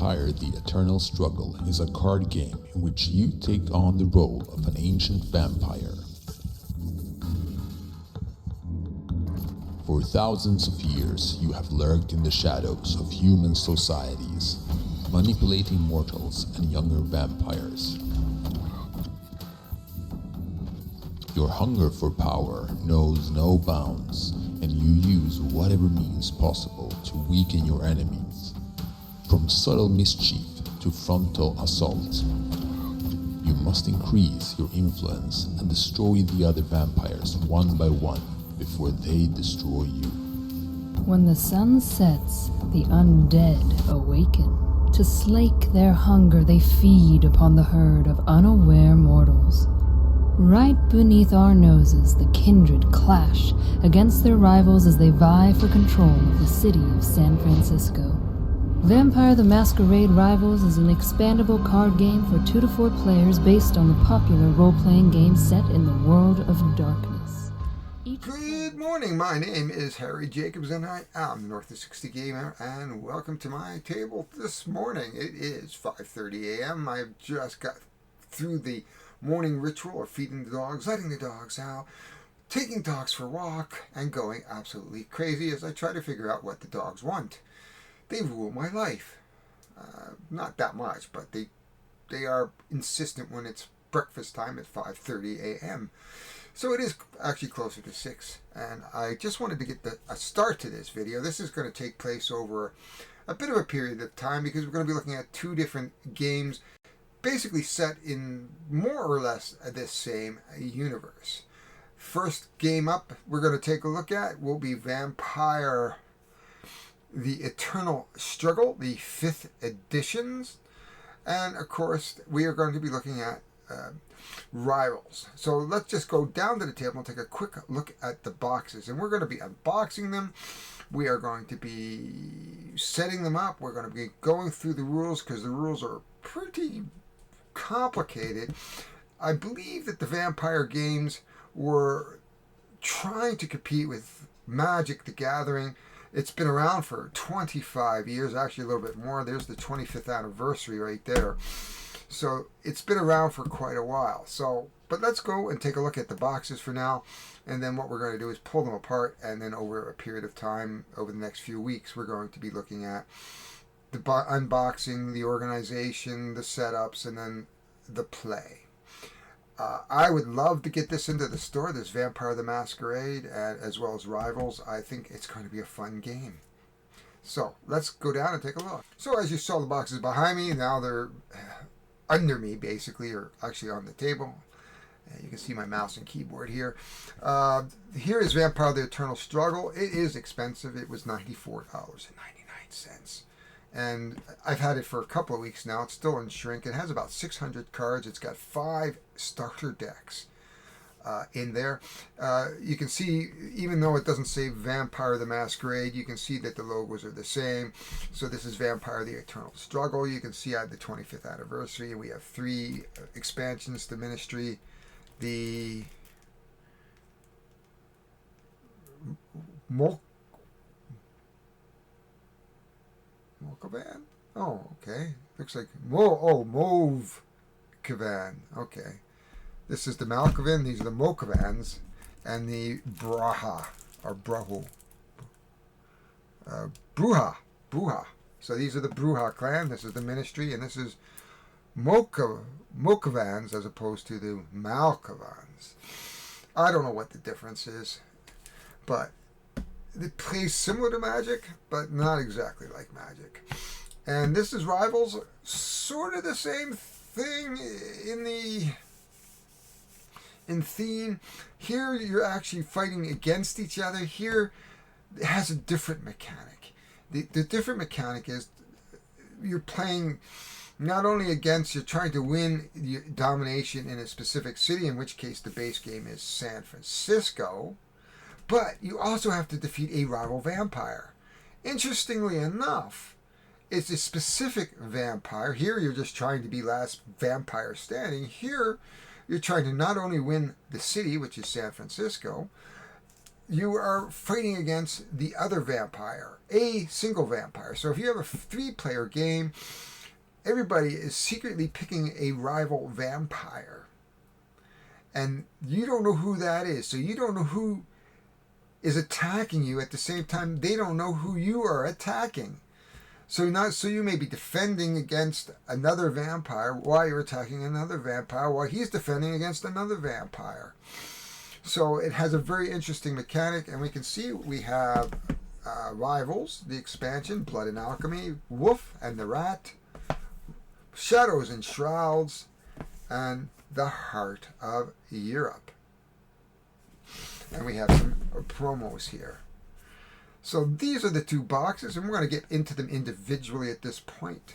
Vampire the Eternal Struggle is a card game in which you take on the role of an ancient vampire. For thousands of years, you have lurked in the shadows of human societies, manipulating mortals and younger vampires. Your hunger for power knows no bounds, and you use whatever means possible to weaken your enemies. From subtle mischief to frontal assault, you must increase your influence and destroy the other vampires one by one before they destroy you. When the sun sets, the undead awaken. To slake their hunger, they feed upon the herd of unaware mortals. Right beneath our noses, the kindred clash against their rivals as they vie for control of the city of San Francisco. Vampire the Masquerade Rivals is an expandable card game for 2 to 4 players based on the popular role-playing game set in the world of darkness. Good morning, my name is Harry Jacobs and I am the North of 60 Gamer, and welcome to my table this morning. It is 5:30 a.m. I've just got through the morning ritual of feeding the dogs, letting the dogs out, taking dogs for a walk, and going absolutely crazy as I try to figure out what the dogs want. They rule my life. Not that much, but they are insistent when it's breakfast time at 5:30 a.m. So it is actually closer to 6, and I just wanted to get a start to this video. This is going to take place over a bit of a period of time because we're going to be looking at 2 different games basically set in more or less this same universe. First game up we're going to take a look at will be Vampire the Eternal Struggle, the 5th editions. And of course we are going to be looking at Rivals. So let's just go down to the table and take a quick look at the boxes. And we're going to be unboxing them. We are going to be setting them up. We're going to be going through the rules because the rules are pretty complicated. I believe that the Vampire games were trying to compete with Magic the Gathering. It's been around for 25 years, actually a little bit more. There's the 25th anniversary right there. So it's been around for quite a while. But let's go and take a look at the boxes for now. And then what we're going to do is pull them apart. And then over a period of time, over the next few weeks, we're going to be looking at the unboxing, the organization, the setups, and then the play. I would love to get this into the store, this Vampire the Masquerade, as well as Rivals. I think it's going to be a fun game. So let's go down and take a look. So as you saw the boxes behind me, now they're under me basically, or actually on the table. You can see my mouse and keyboard here. Here is Vampire the Eternal Struggle. It is expensive. It was $94.99. And I've had it for a couple of weeks now. It's still in shrink. It has about 600 cards. It's got 5 starter decks in there. You can see, even though it doesn't say Vampire the Masquerade, you can see that the logos are the same. So this is Vampire the Eternal Struggle. You can see I had the 25th anniversary. We have 3 expansions to Ministry. The Mokavan? Oh, okay. Looks like Mauve Kavan. Okay. This is the Malkavan. These are the Mokavans. And the Bruja. So these are the Bruja clan. This is the Ministry. And this is Mokavans as opposed to the Malkavans. I don't know what the difference is. But it plays similar to Magic, but not exactly like Magic. And this is Rivals, sort of the same thing in theme. Here you're actually fighting against each other. Here it has a different mechanic. The different mechanic is you're playing not only against, you're trying to win your domination in a specific city, in which case the base game is San Francisco. But you also have to defeat a rival vampire. Interestingly enough, it's a specific vampire. Here you're just trying to be last vampire standing. Here you're trying to not only win the city, which is San Francisco, you are fighting against the other vampire, a single vampire. So if you have a 3-player game, everybody is secretly picking a rival vampire. And you don't know who that is. So you don't know who is attacking you. At the same time, they don't know who you are attacking. So you may be defending against another vampire while you're attacking another vampire while he's defending against another vampire. So it has a very interesting mechanic, and we can see we have Rivals, the expansion, Blood and Alchemy, Wolf and the Rat, Shadows and Shrouds, and the Heart of Europe. And we have some promos here. So these are the two boxes, and we're going to get into them individually at this point.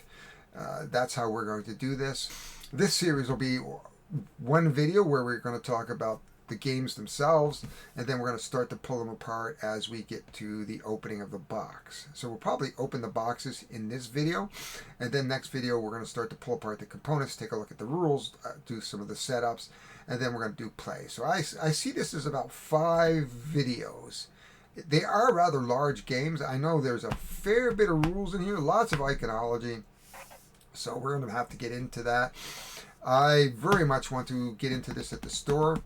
That's how we're going to do this. This series will be one video where we're going to talk about the games themselves, and then we're going to start to pull them apart as we get to the opening of the box. So we'll probably open the boxes in this video, and then next video we're going to start to pull apart the components, take a look at the rules, do some of the setups, and then we're going to do play. So I see this as about 5 videos. They are rather large games. I know there's a fair bit of rules in here, lots of iconology, so we're going to have to get into that. I very much want to get into this at the store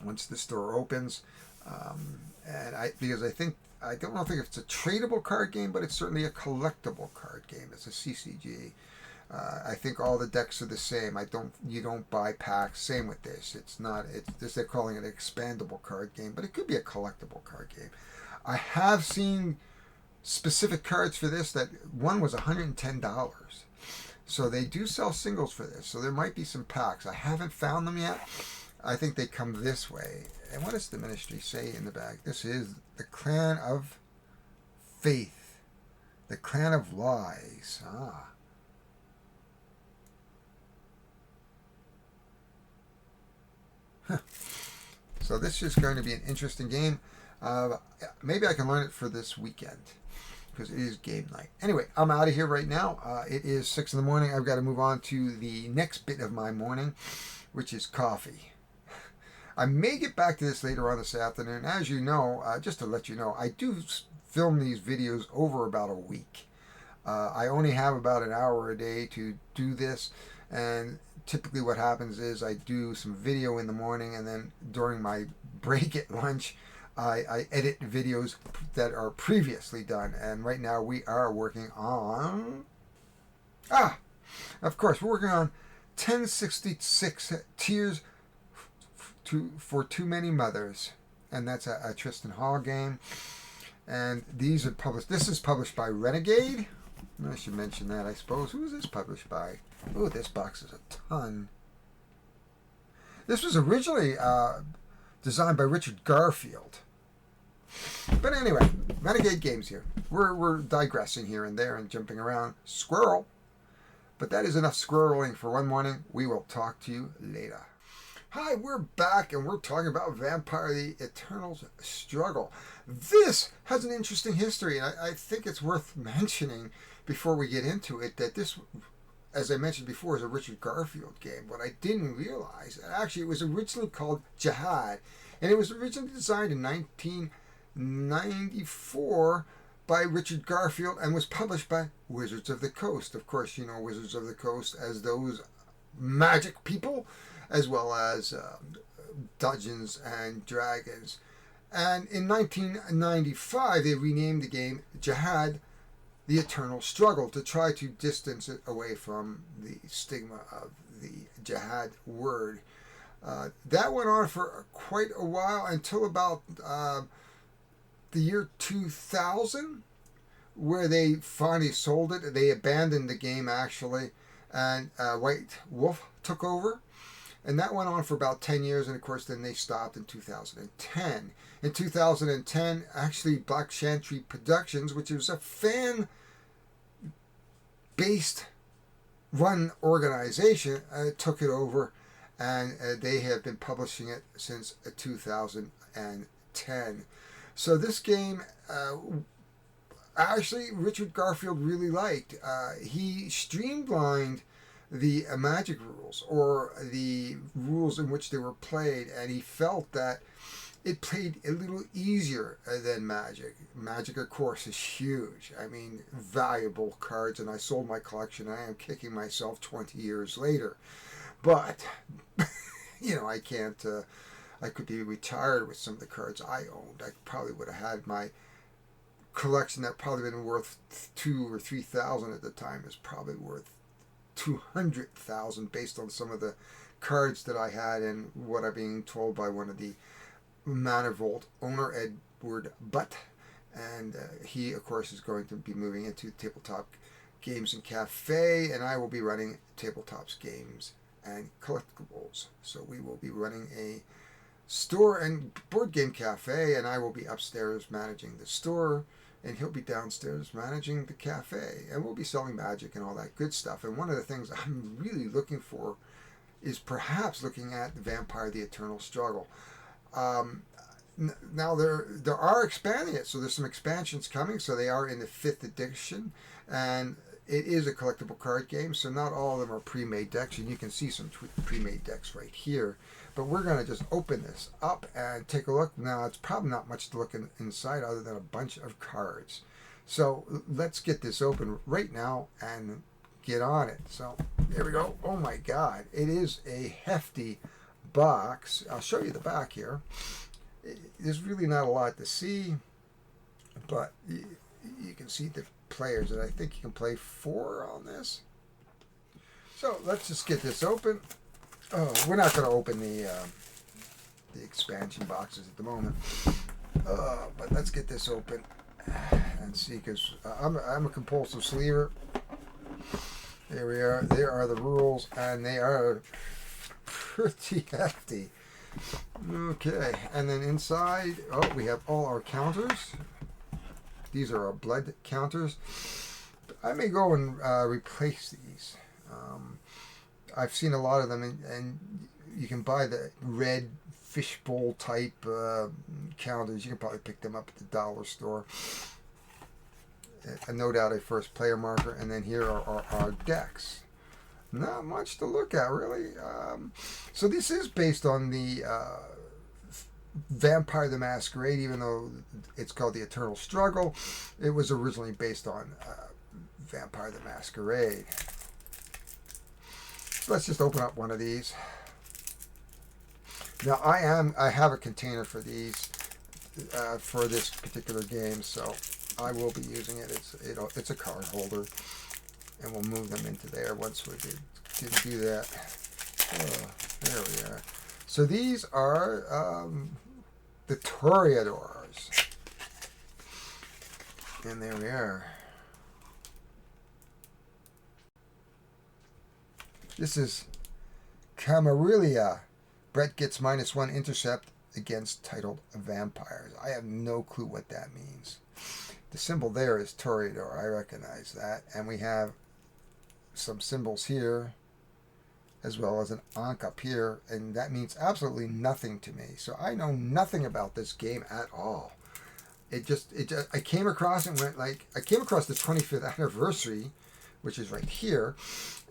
once the store opens, because I don't think it's a tradable card game, but it's certainly a collectible card game. It's a CCG. I think all the decks are the same. You don't buy packs. Same with this. It's just they're calling it an expandable card game, but it could be a collectible card game. I have seen specific cards for this that one was $110. So they do sell singles for this. So there might be some packs. I haven't found them yet. I think they come this way. And what does the ministry say in the back? This is the Clan of Faith. The Clan of Lies. So this is going to be an interesting game. Maybe I can learn it for this weekend, because it is game night. Anyway, I'm out of here right now. It is 6 in the morning. I've got to move on to the next bit of my morning, which is coffee. I may get back to this later on this afternoon. As you know, just to let you know, I do film these videos over about a week. I only have about an hour a day to do this, and typically what happens is I do some video in the morning, and then during my break at lunch, I edit videos that are previously done. And right now we are working on... of course, we're working on 1066 Tears for Too Many Mothers. And that's a Tristan Hall game. And these are published... This is published by Renegade. I should mention that, I suppose. Who is this published by? Oh, this box is a ton. This was originally designed by Richard Garfield. But anyway, Renegade Games here. We're digressing here and there and jumping around. Squirrel. But that is enough squirreling for one morning. We will talk to you later. Hi, we're back, and we're talking about Vampire the Eternal's Struggle. This has an interesting history, and I think it's worth mentioning before we get into it that this, as I mentioned before, is a Richard Garfield game. What I didn't realize, actually, it was originally called Jihad, and it was originally designed in 1994 by Richard Garfield and was published by Wizards of the Coast. Of course, you know Wizards of the Coast as those magic people, as well as Dungeons and Dragons. And in 1995, they renamed the game Jihad the Eternal Struggle to try to distance it away from the stigma of the jihad word. That went on for quite a while until about the year 2000, where they finally sold it. They abandoned the game, actually, and White Wolf took over. And that went on for about 10 years, and of course then they stopped in 2010. In 2010, actually Black Chantry Productions, which was a fan-based run organization, took it over, and they have been publishing it since 2010. So this game, actually Richard Garfield really liked. He streamlined the magic rules, or the rules in which they were played, and he felt that it played a little easier than Magic. Magic, of course, is huge. I mean, valuable cards, and I sold my collection, and I am kicking myself 20 years later. But, I can't, I could be retired with some of the cards I owned. I probably would have had my collection that probably been worth 2,000 or 3,000 at the time is probably worth 200,000 based on some of the cards that I had and what I'm being told by one of the Manifold owner, Edward Butt, and he of course is going to be moving into Tabletop Games and Cafe, and I will be running Tabletops Games and Collectibles. So we will be running a store and board game cafe, and I will be upstairs managing the store, and he'll be downstairs managing the cafe, and we'll be selling Magic and all that good stuff. And one of the things I'm really looking for is perhaps looking at Vampire the Eternal Struggle. Now there are expanding it, so there's some expansions coming. So they are in the 5th edition, and it is a collectible card game. So not all of them are pre-made decks, and you can see some pre-made decks right here. But we're going to just open this up and take a look. Now it's probably not much to look inside other than a bunch of cards. So let's get this open right now and get on it. So there we go. Oh my God, it is a hefty box. I'll show you the back here. There's really not a lot to see, but you can see the players, and I think you can play 4 on this. So let's just get this open. Oh, we're not going to open the expansion boxes at the moment, but let's get this open and see, because I'm a compulsive sleever. There we are. There are the rules, and they are pretty hefty. Okay, and then inside, we have all our counters. These are our blood counters. I may go and replace these. I've seen a lot of them, and you can buy the red fishbowl type counters. You can probably pick them up at the dollar store. No doubt a first player marker, and then here are our decks. Not much to look at, really. So this is based on the Vampire the Masquerade, even though it's called the Eternal Struggle. It was originally based on Vampire the Masquerade. So let's just open up one of these. Now I have a container for these for this particular game, so I will be using it. It's a card holder, and we'll move them into there once we can do that. There we are. So these are the Toreadors, and there we are. This is Camarilla. Brett gets -1 intercept against titled vampires. I have no clue what that means. The symbol there is Toreador. I recognize that. And we have some symbols here, as well as an Ankh up here, and that means absolutely nothing to me. So I know nothing about this game at all. I came across it and went like, I came across the 25th anniversary, which is right here,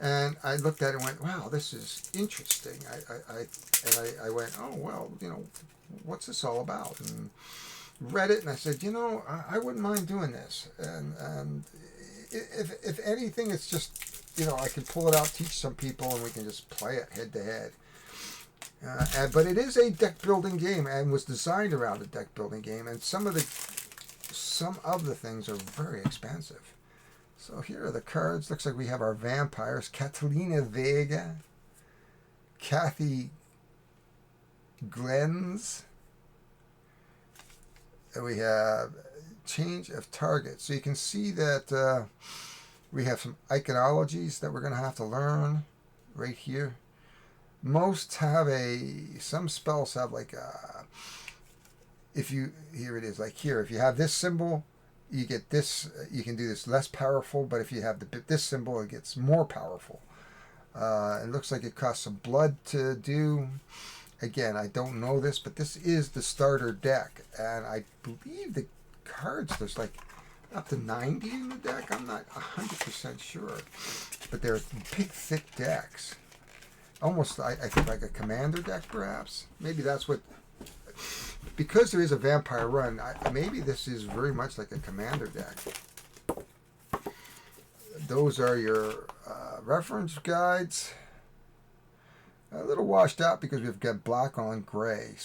and I looked at it and went, wow, this is interesting. I went, oh, well, what's this all about? And read it, and I said, I wouldn't mind doing this. And if anything, it's just, I can pull it out, teach some people, and we can just play it head to head. But it is a deck building game, and was designed around a deck building game, and some of the things are very expensive. So here are the cards. Looks like we have our vampires: Catalina Vega, Kathy Glens, and we have change of target. So you can see that we have some iconologies that we're going to have to learn right here. Most have some spells have like here it is, like here, if you have this symbol, you get this, you can do this less powerful, but if you have this symbol, it gets more powerful. It looks like it costs some blood to do. Again, I don't know this, but this is the starter deck, and I believe the cards, there's like up to 90 in the deck. I'm not 100% sure, but they're big, thick decks. Almost, I think, like a commander deck, perhaps. Maybe that's what because there is a vampire run, maybe this is very much like a commander deck. Those are your reference guides. A little washed out because we've got black on gray.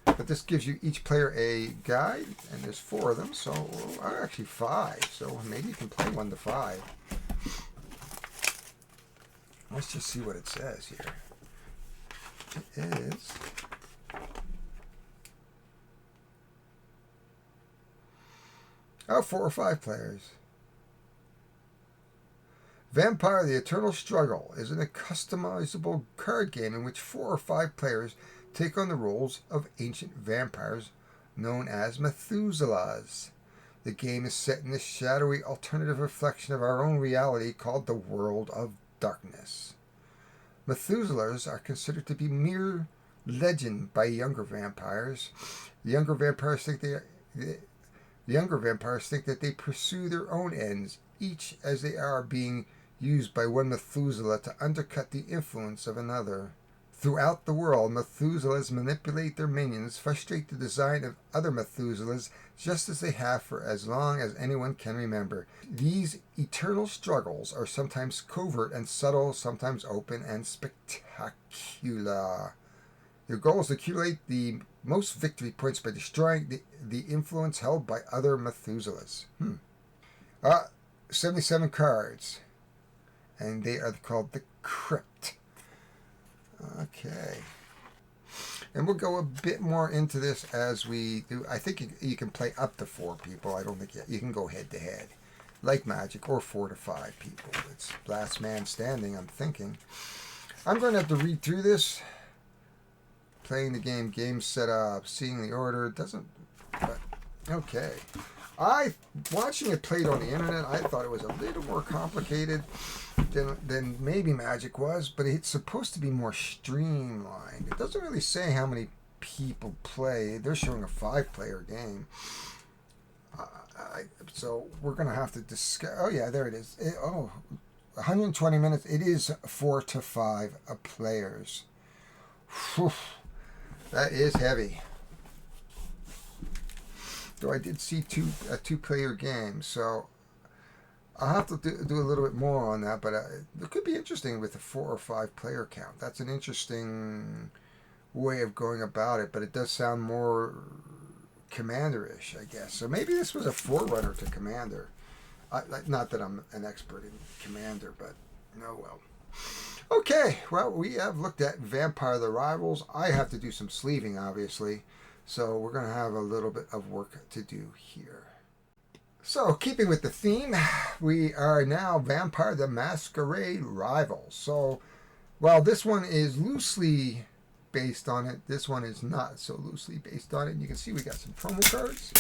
But this gives you each player a guide, and there's 4 of them, so actually 5. So maybe you can play 1 to 5. Let's just see what it says here. It is Oh, 4 or 5 players. Vampire the Eternal Struggle is a customizable card game in which 4 or 5 players take on the roles of ancient vampires known as Methuselahs. The game is set in the shadowy alternative reflection of our own reality called the World of Darkness. Methuselahs are considered to be mere legend by younger vampires. The younger vampires think that they pursue their own ends, each as they are being used by one Methuselah to undercut the influence of another. Throughout the world, Methuselahs manipulate their minions, frustrate the design of other Methuselahs, just as they have for as long as anyone can remember. These eternal struggles are sometimes covert and subtle, sometimes open and spectacular. Your goal is to accumulate the most victory points by destroying the influence held by other Methuselahs. 77 cards. And they are called the Crypt. Okay. And we'll go a bit more into this as we do. I think you can play up to 4 people. I don't think you can go head to head. Like Magic, or 4 to 5 people. It's last man standing, I'm thinking. I'm going to have to read through this. Playing the game set up, seeing the order, but okay. Watching it played on the internet, I thought it was a little more complicated than maybe Magic was, but it's supposed to be more streamlined. It doesn't really say how many people play. They're showing a 5-player game. So we're going to have to discuss. Oh yeah, there it is. 120 minutes. It is 4 to 5 players. Whew. That is heavy. Though I did see a 2-player game, so I'll have to do a little bit more on that. But it could be interesting with a 4 or 5 player count. That's an interesting way of going about it. But it does sound more Commander-ish, I guess. So maybe this was a forerunner to Commander. Not that I'm an expert in Commander, but no, well. Okay, well, we have looked at Vampire the Rivals. I have to do some sleeving, obviously, so we're going to have a little bit of work to do here. So, keeping with the theme, we are now Vampire the Masquerade Rivals. So, while this one is loosely based on it, this one is not so loosely based on it. And you can see we got some promo cards.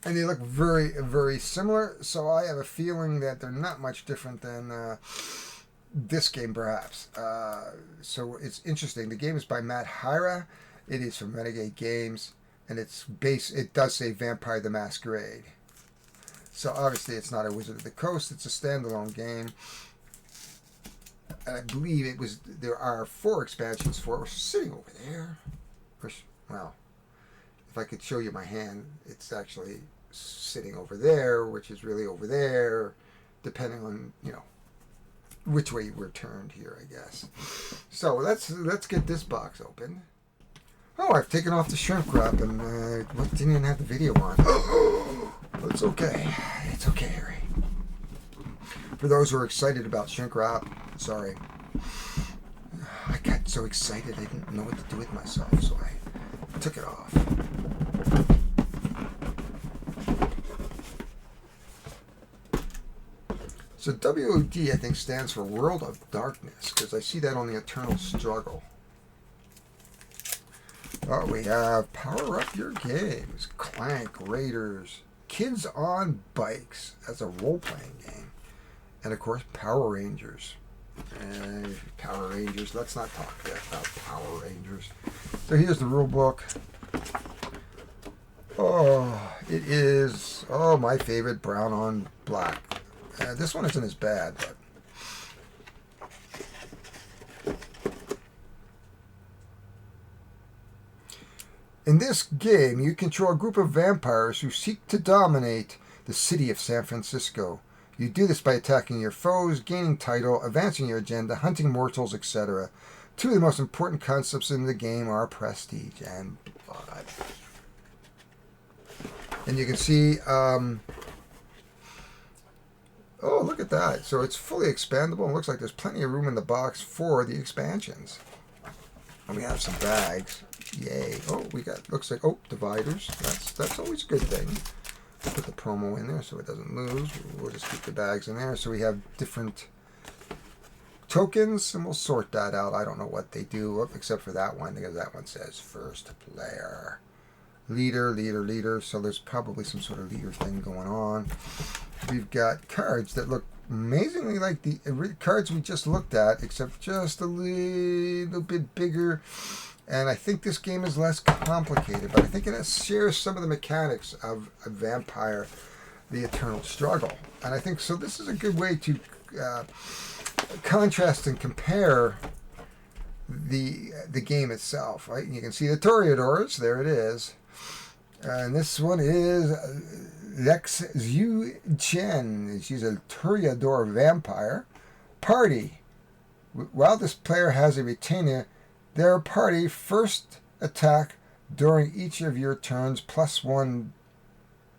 And they look very, very similar, so I have a feeling that they're not much different than this game, perhaps. So it's interesting. The game is by Matt Hyra. It is from Renegade Games, and it does say Vampire the Masquerade. So obviously it's not a Wizard of the Coast. It's a standalone game. And I believe there are 4 expansions for it. We're sitting over there. Well, if I could show you my hand, it's actually sitting over there, which is really over there, depending on, which way we're turned here, I guess. So let's get this box open. Oh, I've taken off the shrink wrap and didn't even have the video on. Oh, it's okay. It's okay, Harry. For those who are excited about shrink wrap, sorry. I got so excited I didn't know what to do with myself, so I took it off. So WOD, I think, stands for World of Darkness, because I see that on the Eternal Struggle. Oh, we have Power Up Your Games, Clank, Raiders, Kids on Bikes as a role-playing game, and of course Power Rangers. Power Rangers, let's not talk about Power Rangers. So here's the rule book. Oh, it is, my favorite, brown on black. This one isn't as bad, but In this game, you control a group of vampires who seek to dominate the city of San Francisco. You do this by attacking your foes, gaining title, advancing your agenda, hunting mortals, etc. Two of the most important concepts in the game are prestige and blood. And you can see, oh, look at that. So it's fully expandable, and looks like there's plenty of room in the box for the expansions. And we have some bags. Yay. Oh, we got, looks like, oh, dividers. That's always a good thing. Put the promo in there so it doesn't lose. We'll just keep the bags in there. So we have different tokens, and we'll sort that out. I don't know what they do, except for that one, because that one says first player. Leader. So there's probably some sort of leader thing going on. We've got cards that look amazingly like the cards we just looked at, except just a little bit bigger. And I think this game is less complicated, but I think it shares some of the mechanics of a Vampire, the Eternal Struggle. And I think so. This is a good way to contrast and compare the game itself, right? And you can see the Toreadors. There it is. And this one is Lex Zhu Chen. She's a Toreador vampire. Party. While this player has a retainer, their party first attack during each of your turns +1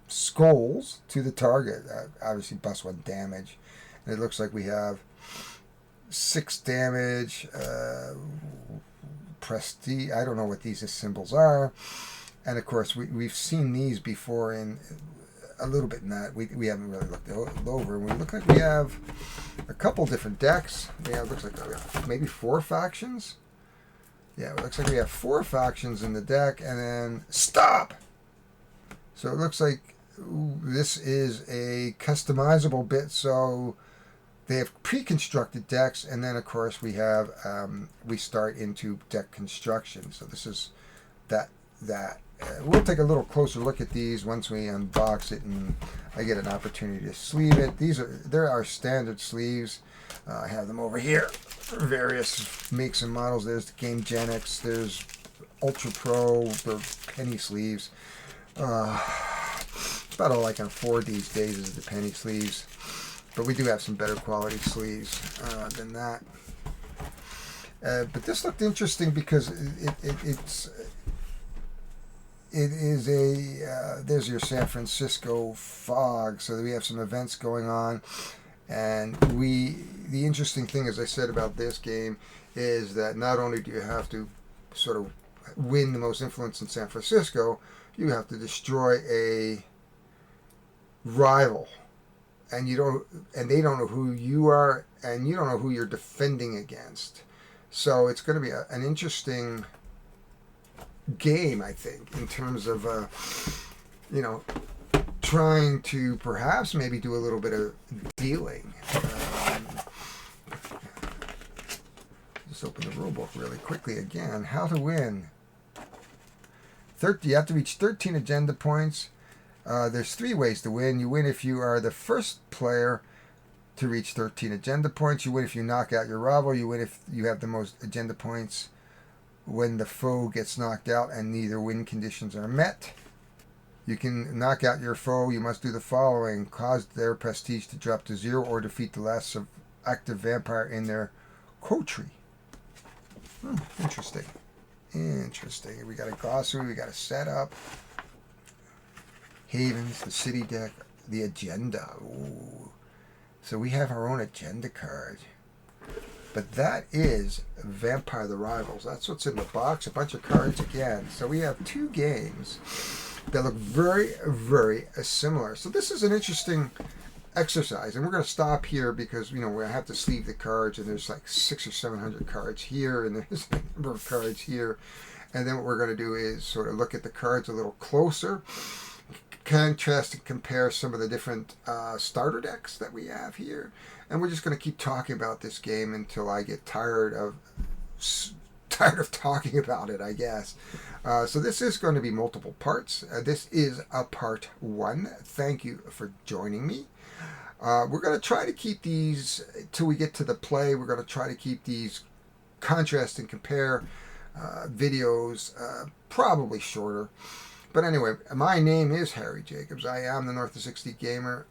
skulls to the target. Obviously +1 damage. And it looks like we have 6 damage. Prestige. I don't know what these symbols are. And of course, we've seen these before in a little bit in that. We haven't really looked over. And we look like we have a couple different decks. Looks like we have maybe 4 factions. Yeah, it looks like we have 4 factions in the deck, and then stop! So it looks like this is a customizable bit, so they have pre-constructed decks, and then of course we have, we start into deck construction. So this is that. We'll take a little closer look at these once we unbox it and I get an opportunity to sleeve it. There are standard sleeves. I have them over here. Various makes and models. There's the Game Genix. There's Ultra Pro. The penny sleeves. About all I can afford these days is the penny sleeves. But we do have some better quality sleeves than that. But this looked interesting because it is a, there's your San Francisco fog, so we have some events going on, and the interesting thing, as I said about this game, is that not only do you have to sort of win the most influence in San Francisco, you have to destroy a rival, and they don't know who you are, and you don't know who you're defending against. So it's going to be an interesting game, I think, in terms of trying to perhaps maybe do a little bit of dealing. Just open the rule book really quickly again. How to win. You have to reach 13 agenda points. There's 3 ways to win. You win if you are the first player to reach 13 agenda points. You win if you knock out your rival. You win if you have the most agenda points when the foe gets knocked out and neither win conditions are met. You can knock out your foe. You must do the following: cause their prestige to drop to 0 or defeat the last active vampire in their coterie. Interesting. We got a glossary. We got a setup. Havens, the city deck, the agenda. Ooh. So we have our own agenda card. But that is Vampire the Rivals. That's what's in the box. A bunch of cards again. So we have 2 games that look very, very similar. So this is an interesting exercise. And we're going to stop here because, we have to sleeve the cards. And there's like 600 or 700 cards here. And there's a number of cards here. And then what we're going to do is sort of look at the cards a little closer. Contrast and compare some of the different starter decks that we have here. And we're just going to keep talking about this game until I get tired of talking about it, I guess. So this is going to be multiple parts. This is a part 1. Thank you for joining me. We're going to try to keep these till we get to the play. We're going to try to keep these contrast and compare videos, probably shorter. But anyway, my name is Harry Jacobs. I am the North of 60 Gamer.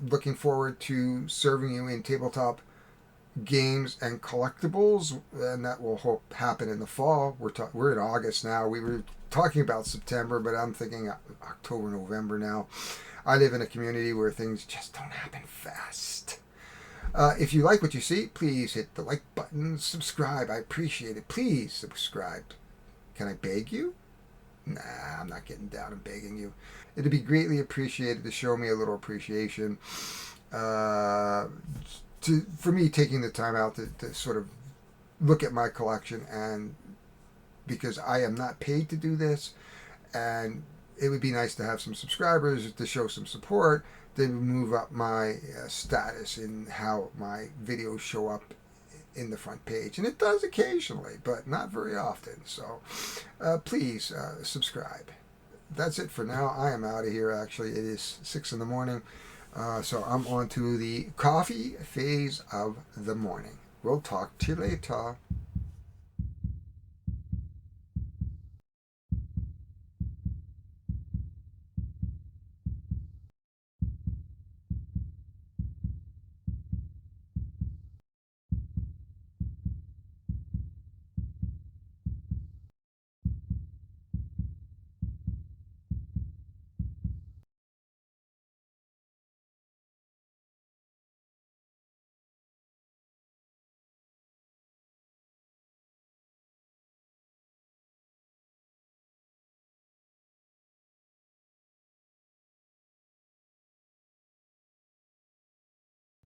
Looking forward to serving you in tabletop games and collectibles, and that will hope happen in the fall. We're in August now. We were talking about September, but I'm thinking October, November now. I live in a community where things just don't happen fast. If you like what you see, please hit the like button, subscribe. I appreciate it. Please subscribe. Can I beg you? Nah, I'm not getting down and begging you. It'd be greatly appreciated to show me a little appreciation for me taking the time out to sort of look at my collection, and because I am not paid to do this, and it would be nice to have some subscribers to show some support, to move up my status in how my videos show up in the front page. And it does occasionally, but not very often. So please subscribe. That's it for now. I am out of here. Actually, it is 6 in the morning. So I'm on to the coffee phase of the morning. We'll talk to you later.